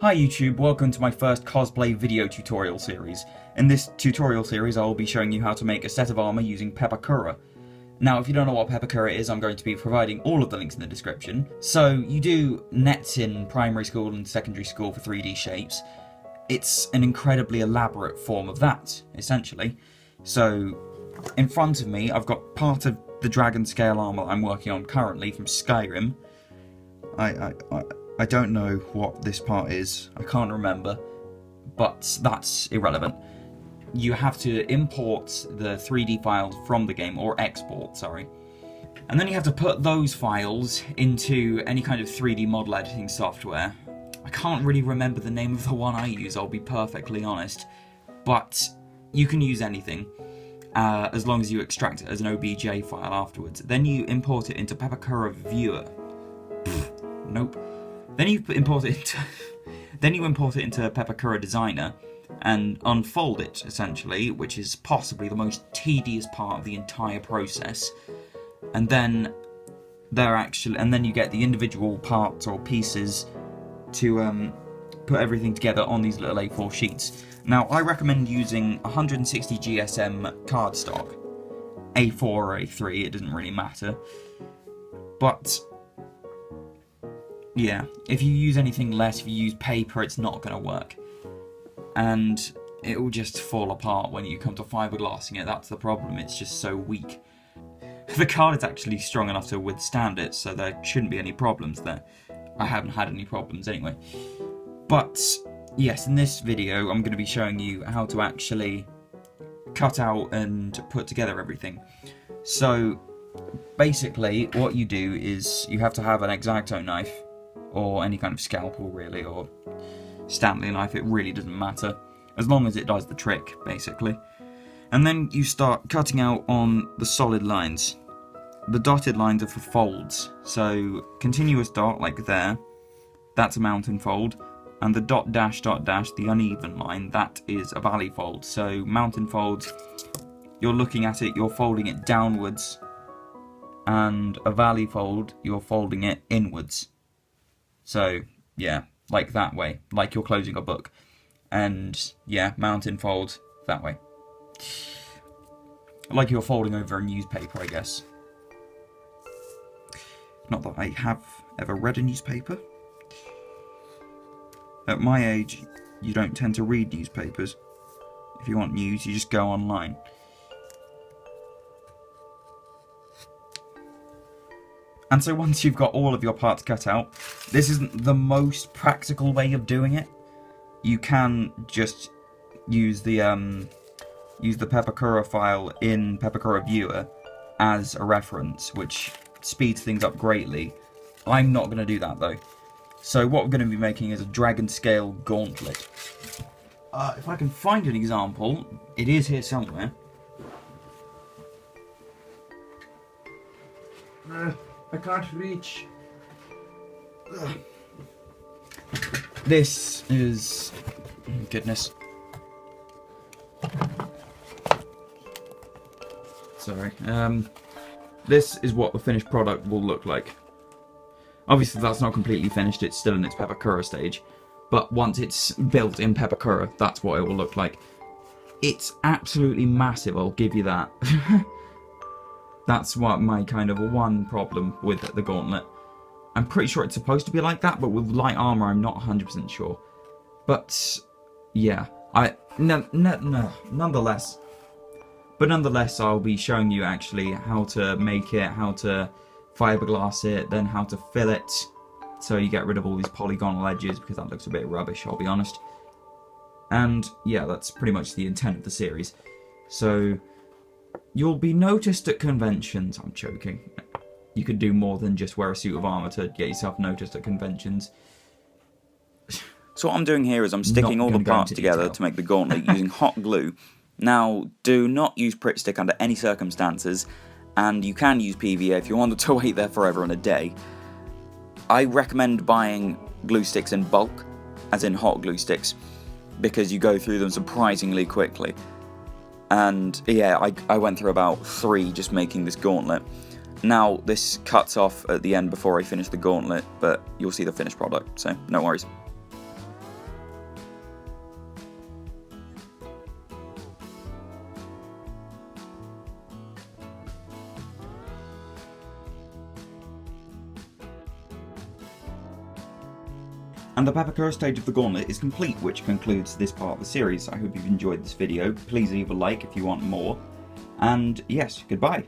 Hi YouTube, welcome to my first cosplay video tutorial series. In this tutorial series I will be showing you how to make a set of armor using Pepakura. Now if you don't know what Pepakura is, I'm going to be providing all of the links in the description. So you do nets in primary school and secondary school for 3D shapes. It's an incredibly elaborate form of that, essentially. So in front of me I've got part of the dragon scale armor I'm working on currently from Skyrim. I don't know what this part is, I can't remember, but that's irrelevant. You have to import the 3D files from the game, or export, sorry. And then you have to put those files into any kind of 3D model editing software. I can't really remember the name of the one I use, I'll be perfectly honest, but you can use anything, as long as you extract it as an OBJ file afterwards. Then you import it into Pepakura Viewer. Nope. Then you import it into Pepakura Designer and unfold it, essentially, which is possibly the most tedious part of the entire process. And then you get the individual parts or pieces to put everything together on these little A4 sheets. Now, I recommend using 160 GSM cardstock, A4 or A3, it doesn't really matter, but yeah, if you use anything less, if you use paper, it's not going to work. And it will just fall apart when you come to fiberglassing it, that's the problem, it's just so weak. The card is actually strong enough to withstand it, so there shouldn't be any problems there. I haven't had any problems anyway. But, yes, in this video I'm going to be showing you how to actually cut out and put together everything. So, basically, what you do is you have to have an X-Acto knife, or any kind of scalpel really, or Stanley knife, it really doesn't matter, as long as it does the trick, basically. And then you start cutting out on the solid lines. The dotted lines are for folds, so continuous dot, like there, that's a mountain fold, and the dot dash, the uneven line, that is a valley fold. So mountain folds, you're looking at it, you're folding it downwards, and a valley fold, you're folding it inwards. So, yeah, like that way, like you're closing a book. And, yeah, mountain fold that way. Like you're folding over a newspaper, I guess. Not that I have ever read a newspaper. At my age, you don't tend to read newspapers. If you want news, you just go online. And so once you've got all of your parts cut out, this isn't the most practical way of doing it. You can just use the Pepakura file in Pepakura Viewer as a reference, which speeds things up greatly. I'm not going to do that though. So what we're going to be making is a dragon scale gauntlet. If I can find an example, it is here somewhere. I can't reach. Ugh. This is... goodness. Sorry. This is what the finished product will look like. Obviously that's not completely finished, it's still in its Pepakura stage. But once it's built in Pepakura, that's what it will look like. It's absolutely massive, I'll give you that. That's what my kind of one problem with the Gauntlet. I'm pretty sure it's supposed to be like that, but with light armor, I'm not 100% sure. But yeah, nonetheless. But nonetheless, I'll be showing you actually how to make it, how to fiberglass it, then how to fill it, so you get rid of all these polygonal edges, because that looks a bit rubbish, I'll be honest. And yeah, that's pretty much the intent of the series. So you'll be noticed at conventions. I'm joking. You could do more than just wear a suit of armor to get yourself noticed at conventions. So what I'm doing here is I'm sticking all the parts together to make the gauntlet using hot glue. Now, do not use Pritt Stick under any circumstances, and you can use PVA if you wanted to wait there forever and a day. I recommend buying glue sticks in bulk, as in hot glue sticks, because you go through them surprisingly quickly. And yeah, I went through about 3 just making this gauntlet. Now, this cuts off at the end before I finish the gauntlet, but you'll see the finished product, so no worries. And the Pepakura stage of the Gauntlet is complete, which concludes this part of the series. I hope you've enjoyed this video. Please leave a like if you want more. And yes, goodbye.